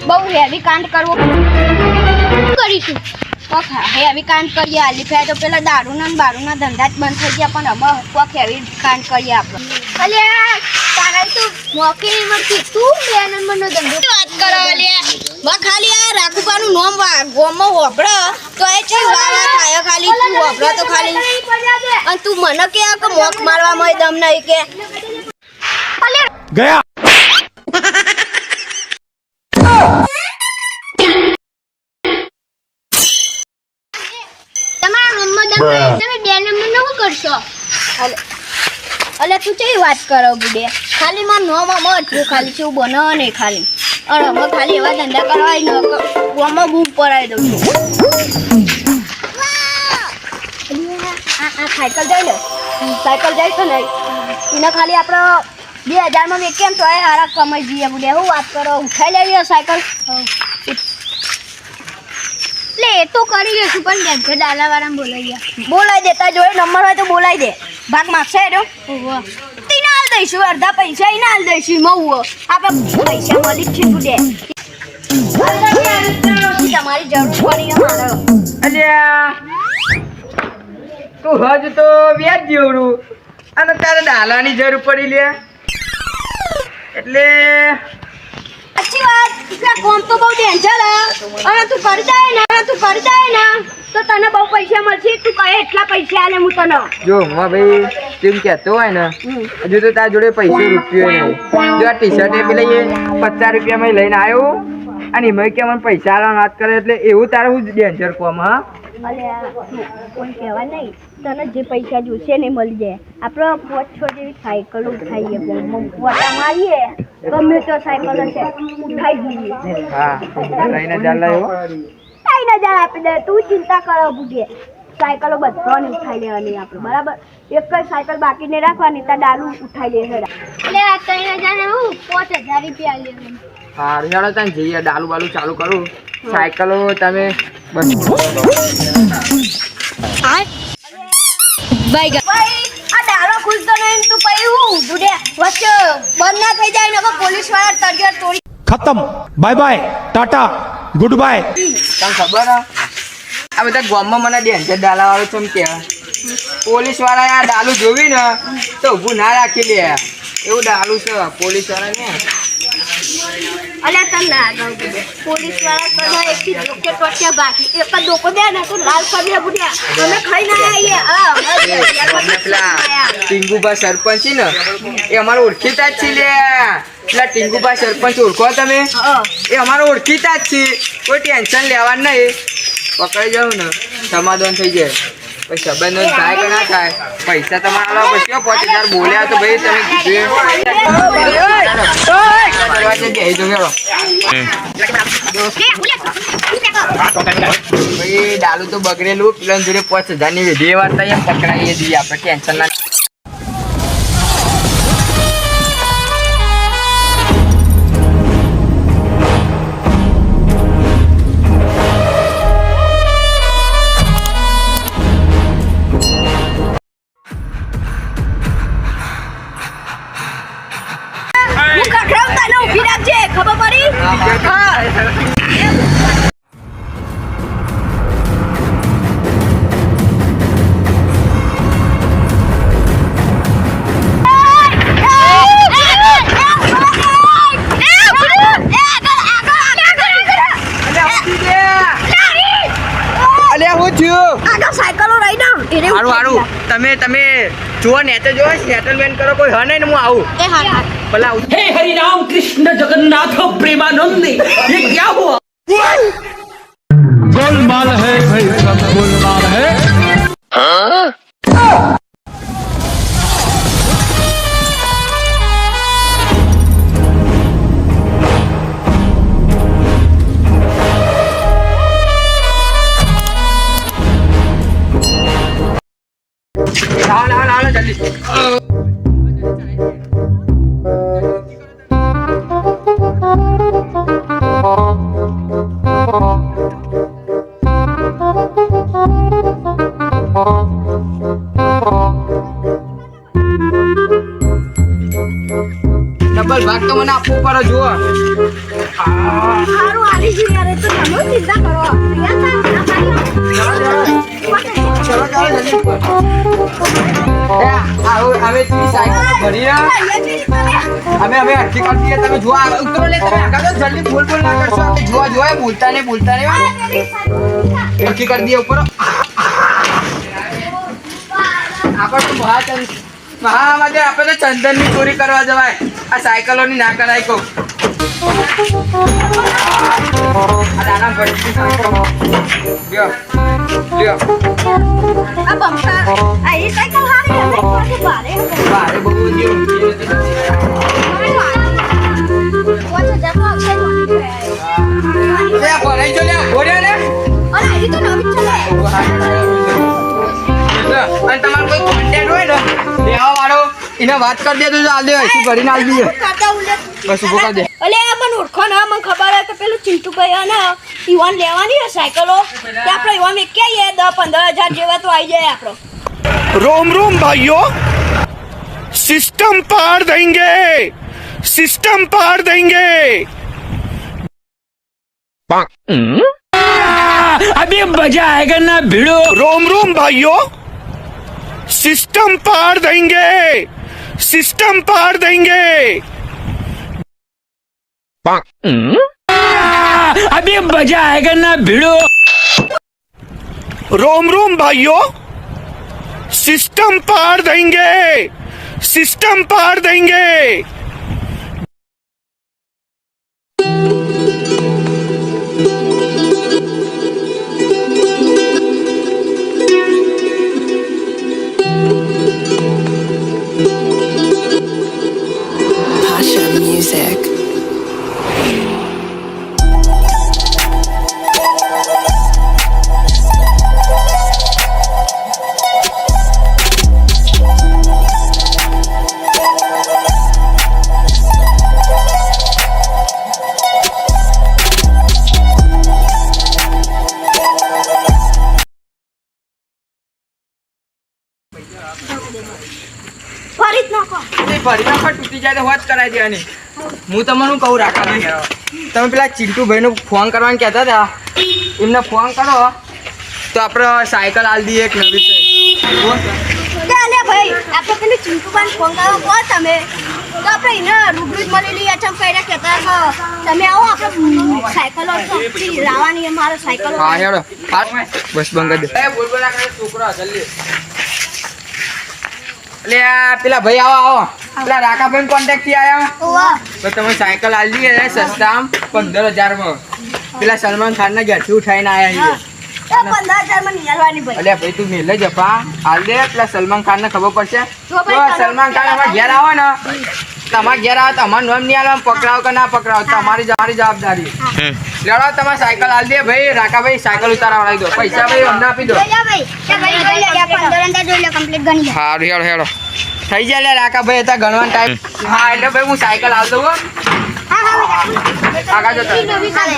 બહુ હેવી કાંડ કરવો કરીશું હેવી કાંડ કરીએ આલી ફે તો પેલા દારૂના ને બારૂના ધંધા જ બંધ થઈ ગયા પણ અમે કોક હેવી કાંડ કરીએ આપણે અલ્યા તારા તો મોકી નહીં મળતી તું બે નંબરનો ધંધો વાત કરો અલ્યા ખાલી આ રાખુબાનું નામ ગોમમાં હોભળે તો એ છે વાળા થાય ખાલી તું હોભળે તો ખાલી અને તું મને કે મોક મારવામાં દમ નહીં કે ગયા અલે તું કઈ વાત કરો બુડે ખાલી માં નોમાં મત ખાલી શું બનો ને ખાલી અરે અમે ખાલી એવા ધંધા કરવાય ને ગોમાં બૂમ પરાઈ દઉં આ સાયકલ જાય છે ને એને ખાલી આપણે 2000 માં કેમ તો હારા કમાઈ જઈએ બુડે હું વાત કરો ઉઠાઈ લેવી સાયકલ એટલે એ તો કરી લઈશું પણ ઘેર ડાલાવાળાને બોલાવી દેતા જોડે નંબર હોય તો બોલાવી દે ભાગ માગશે એનો તીને હાલ દઈશું અડધા પૈસા એને હાલ દઈશું મઉ આપણે પૈસા મળી જ છે બુડે તમારી જરૂર પડી મારે અલ્યા તું હજ તો વ્યાજ જેવડું અને તારે ડાલાની જરૂર પડી લે એટલે अच्छी बात इसका काम तो बहुत डेंजर है और तू कर जाए ना तो तने बहुत पैसा મળશે તું કહે એટલા પૈસા આલે હું તને જો માં ભાઈ તેમ કહેતો હોય ને હજુ તો તારા જોડે પૈસે રૂપિયો નહીં જો આ ટી શર્ટ એ પેલા 50 રૂપિયામાં લઈને આવ્યો અને એમાં કે મને પૈસા આલવાની વાત કરે એટલે એવું તારે હું ડેન્જર કોમ હા અલ્યા કોઈ કહેવા નહીં તને જે પૈસા જોશે ને મળી જાય આપણે 5-6 જેવી સાયકલ ઉઠાઈએ વટા મારીએ ગમે તો સાયકલ હશે ઉઠાઈ જઈએ હા 3000 લાવ્યો 3000 આપી દે તું ચિંતા કરો બુગે સાયકલો બધાને ઉઠાઈ લેવાની આપણે બરાબર એક જ સાયકલ બાકી નહીં રાખવાની ત્યાં ડાલુ ઉઠાઈ લે હેડા એટલે આ 3000 ને હું 5000 રૂપિયા લેવાનું હા રિયાડો તને જઈએ ડાલુ બાલુ ચાલુ કરું સાયકલો તમે બસ ભાઈ આ ડાલો ખુલતો નહીં તું પઈ હું બુડે વચ્ચે બંધ ના થઈ જાય ને પોલીસ વાળા તરજર તોડી खत्म bye bye tata goodbye તને ખબર આ બધા ગામમાં મને ડેન્જર ડાલા વાળો છે એમ કે પોલીસ વાળા આ ડાલુ જોવી ને તો ઊભું ના રાખી લે એવું ડાલુ છે પોલીસ વાળા ને અલ્યા તને ના આગળ બુડે પોલીસ વાળા કદા એકથી ડોકે ટોટિયા બાકી એક જ ડોકો દે ને તો લાલ કરી બુડ્યા અમે ખાઈ ના આવીએ પેલા ટીંગુભા સરપંચ છે ને એ અમારો ઓળખીતા જ છે લે પેલા ટીંગુભા સરપંચ ઓળખો તમે એ અમારો ઓળખીતા જ છે કોઈ ટેન્શન લેવાનું નહીં પકડી જાવ ને સમાધાન થઈ જાય પછી સંબંધો થાય કે ના થાય પૈસા તમારા પછી 5000 બોલ્યા તો ભાઈ તમે ભાઈ ડાલુ તો બગડેલું પેલા જોડે 5000 ની વિધિ વાત થાય એમ પકડાઈએ દઈએ આપણે ટેન્શન ના ખબર પડી તમે જુઓ ને તો જો સેટલમેન્ટ કરો કોઈ હે નહીં ને હું આવું ભલા हे हरि राम कृष्ण जगन्नाथ प्रेमानंद ये क्या हुआ गोलमाल है भाई सब गोलमाल है લાવો જલ્દી ડબલ ભાગ તો મને આપવું પડે જુઓ સારું અમે તી સાયકલ ભરીને અમે હરખી કરી દઈએ. તમે જોવા ઉતરો લે, તમે આગળ તો જલ્દી બોલ ના કરશો. આપણે જોવા બોલતા નહીં હરખી કરી દઈએ ઉપર. આપણે તો મહામાજે આપણે તો ચંદનની ચોરી કરવા જવાય, આ સાયકલોની ના કરાય કહું. આ નાના ભરતી સાયકલ લ્યો લ્યો. આ બમ્પર આ એ સાયકલ હારી હવે કોને ભારે બારે બહુ બધી ઊંચી હતી. કોને જમો અક્ષય લે ભરાઈ જો લે ભર્યા ને. અરે એ તો નવી ચલે અને તમારો કોઈ કોન્ટેક્ટ હોય ને લેવા વાળો એને વાત કરી દે તો ચાલ દે, શું ભરીને આલી દઈએ. કાકા ઉલે બસ ઉભો કરી દે. અલે આ મને ઓળખો ના, મને ખબર હે કે પેલું ચિંટુભાઈ હે ને ઈવાન લેવાની હે સાયકલો કે આપણે ઈવાન એક કે 10-15 હજાર જેવા તો આવી જાય આપણો. रोम रोम भाइयों, सिस्टम पार देंगे, सिस्टम पार देंगे. अभी मजा आएगा ना भिड़ो. रोम रोम भाइयों, सिस्टम पार देंगे, सिस्टम पार देंगे. अभी मजा आएगा ना भिड़ो. रोम रोम भाइयों, सिस्टम पार देंगे, सिस्टम पार देंगे. Pasha Music. ફરી જ નાખો. એ ભરી નાખો, તૂટી જાય તો હોજ કરાવી દેવાની. હું તમને શું કહું રાખા ભાઈ, તમે પેલા ચિંટુભાઈને ફોન કરવાનું કહેતા હતા, એમને ફોન કરો તો આપણે સાયકલ આલી દઈએ એક નવી. અલે ભાઈ આપણે પેલું ચિંટુભાઈને ફોન કરો કહો તમે તો આપણે એને રૂબરૂ જ મળી લઈએ. ચમ કઈ કહેતા કે તમે આવો આપણે સાયકલો લાવવાની છે મારે સાયકલો. હા હેડો બસ બંધ કરી દે. બોલ બોલ ના કરે છોકરો જલ્દી. એટલે આ પેલા ભાઈ આવો પેલા રાકાભાઈ કોન્ટેક્ટ થી આયા ઓવા તો તમે સાયકલ આલી દઈએ સસ્તા 15,000 માં. પેલા સલમાન ખાન ના ઘરથી ઉઠાઈને આયા છે. 15,000 માં નિહાળવાની ભાઈ. અલ્યા ભાઈ તું મેલે જપા હાલ દે, પેલા સલમાન ખાન ને ખબર પડશે. જો ભાઈ, જો સલમાન ખાન અમારા ઘેર આવે ને, તમારા ઘેર આવે તો અમારું નામ નહીં આલવાનું, પકડાવ કે ના પકડાવ તમારી જવાબદારી. લેડો તમારે સાયકલ હાલ દે ભાઈ. રાકાભાઈ સાયકલ ઉતારવાળી દો, પૈસા ભાઈ અમને આપી દો. જોઈ લે ભાઈ કે ભાઈ જોઈ લે 15 અંદર જોઈ લે કમ્પ્લીટ ગણી લે. હારું હેડો હેડો થઈ જાય લે રાકાભાઈ, હતા ગણવાનો ટાઈમ. હા એટલે ભાઈ હું સાયકલ હાલ દઉં હો. હા ભાઈ આગળ જતો નવી ચાલે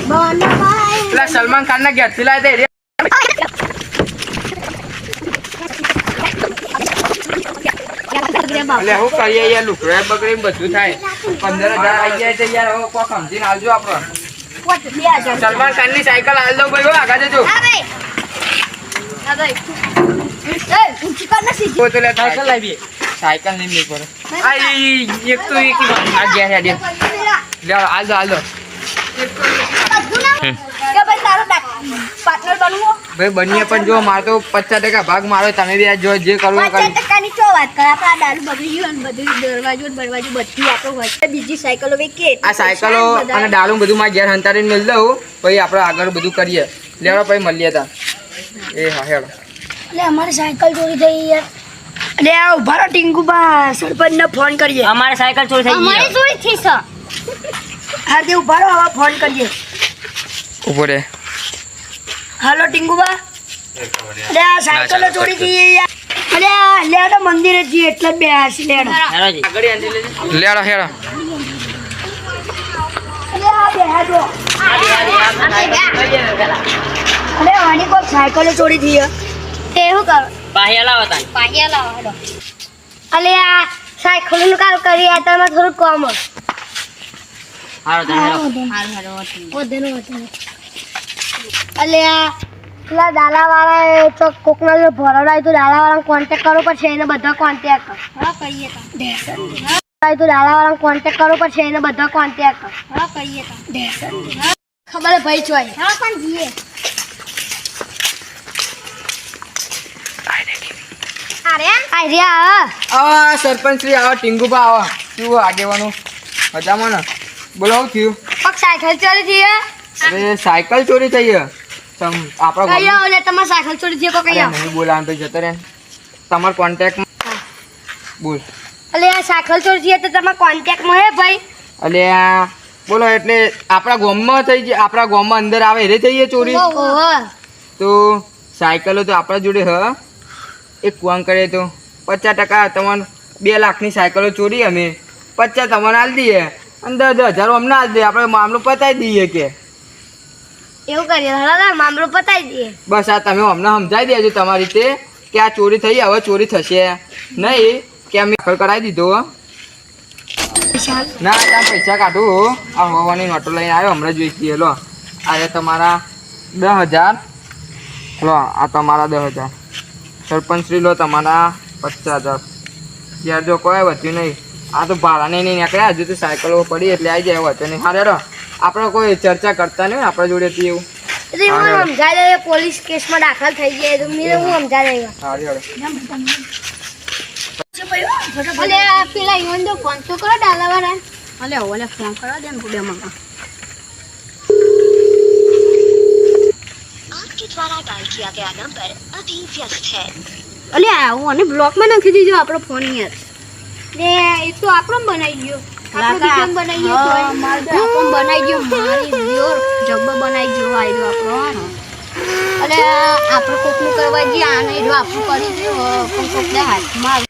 બનવાય. પેલા સલમાન ખાન ના ઘેરથી લાવી દે. એટલે હું કરીએ યાર, લુકડે બગડી બધું થાય. 15,000 આવી જાય છે યાર, હવે કોક સમજીને હાલજો આપણે. 2000. સલમાન ખાન ની સાયકલ હાલ દઉં ભાઈ, હો, આગળ જજો. હા ભાઈ હા ભાઈ એ ઊંચી કર ને સીધી. તો લે સાયકલ લાવીએ. સાયકલ નહીં મેં પડે. આ એક તો એક આ ગયા છે લે હાલ દો. બધું ના કે ભાઈ તારો પાર્ટનર બનવો. ભાઈ બનીએ પણ જો મારે તો 50% ભાગ મારો, તમે બી આ જો જે કરવું એ કરી. 50% ની ચો વાત કરે આપણે આ દારૂ બગડી ગયું ને બધું દરવાજો બધું આપણો હોય. બીજી સાયકલો વેચીએ આ સાયકલો અને દારૂ બધું મારા ઘેર હંતાડીને મેળ દઉં, પછી આપણે આગળ બધું કરીએ. લેડો પછી મળીએ તા. એ હા હેડો. એટલે અમારી સાયકલ ચોરી થઈ યાર. એટલે આ ઉભા રહો ટીંકુબા સરપંચને ફોન કરીએ. हमारे साइकिल चोरी થઈ અમારી ચોરી થઈ છે. હા તે ઉભા રહો હવે ફોન કરીએ. ઉભો રે. હાલો ટીંકુબા. અરે આ સાયકલો ચોરી થઈ યાર. અરે આ લેડો મંદિરે જઈએ એટલે બે આસી લેડો. લેડો હેડો. અરે આ બે હાડો. અરે આની કોઈ સાયકલો ચોરી થઈ છે. તે શું કરો? પાહિયા લાવો હેડો. અલે આ સાયકલનું કામ કરી આ તમે થોડું કમ હોય. અલે આ પેલા ડાલાવાળા તો કોકના જો ભરોડાય તો ડાલાવાળાને કોન્ટેક્ટ કરવો પડશે એને બધા કોન્ટેક્ટ હા કરીએ તો તો ડાલાવાળાને કોન્ટેક્ટ કરવો પડશે એને બધા કોન્ટેક્ટ હા કરીએ તો ખબર હે ભાઈ ચોય હા પણ જઈએ આ સરપંચ શ્રી આવો ટીંગુબા આવો શું આગેવાનું મજામાં ને બોલો શું થયું પગ સાયકલ ચોરી થઈ અરે સાયકલ ચોરી થઈ છે આપણા કઈ આવો લે તમારે સાયકલ ચોરી થઈ કઈ આવો નહીં બોલાવાનું ભાઈ જતો રહે તમારો કોન્ટેક્ટ બોલ અલે આ સાયકલ ચોરી થઈ તો તમારા કોન્ટેક્ટમાં હે ભાઈ એટલે આ બોલો એટલે આપણા ગામમાં થઈ જાય આપણા ગામમાં અંદર આવે એ થઈ ચોરી ઓહો તો સાયકલો તો આપણા જોડે હ એક કામ કરે તો 50% તમને 2 લાખની સાયકલો ચોરી અમે 50 તમને આલી દઈએ અને 10,000 અમને આલી દઈએ આપણે મામલો પતાવી દઈએ કે એવું કરીએ હલા મામલો પતાવી દઈએ બસ આ તમે અમને સમજાવી દેજો તમારી રીતે કે આ ચોરી થઈ હવે ચોરી થશે નહીં કે અમે દાખલ કરાવી દીધો ના ત્યાં પૈસા કાઢું આ હોવાની નોટો લઈને આવ્યો હમણાં જોઈ છીએ લો આ તમારા 10,000 લો આ તમારા 10,000 સરપંચશ્રી લો તમારા 50,000 યાર જો કોઈ વધ્યું નહીં આ તો ભાડાને નહીં નીકળ્યા હજુ તો સાયકલો પડી એટલે આવી જાય વધ્યો નહીં હારે આપણે કોઈ ચર્ચા કરતા નહીં આપણા જોડેથી એવું એટલે હું સમજાય દે પોલીસ કેસમાં દાખલ થઈ જાય તો મેં હું સમજાય દે હારી અલે પેલા ઈવન દો ફોન તો કરો ડાલાવાળા અલે ફોન કરવા દે ને બે મમ્મા आपके द्वारा डायल किया गया नंबर अभी व्यस्त है। અલે આવું અને બ્લોકમાં નાખી દીધો આપણો ફોન યાર લે એ તો આપણો બનાવી ગયો આપણો વિક્રમ બનાવી ગયો આપણો બનાવી ગયો મારી જોર જબ્બો બનાવી ગયો આયરો આપણો અલે આપણે કોકનું કરવા જઈએ આને જો આપણું કરી દે પણ કોકને હાથમાં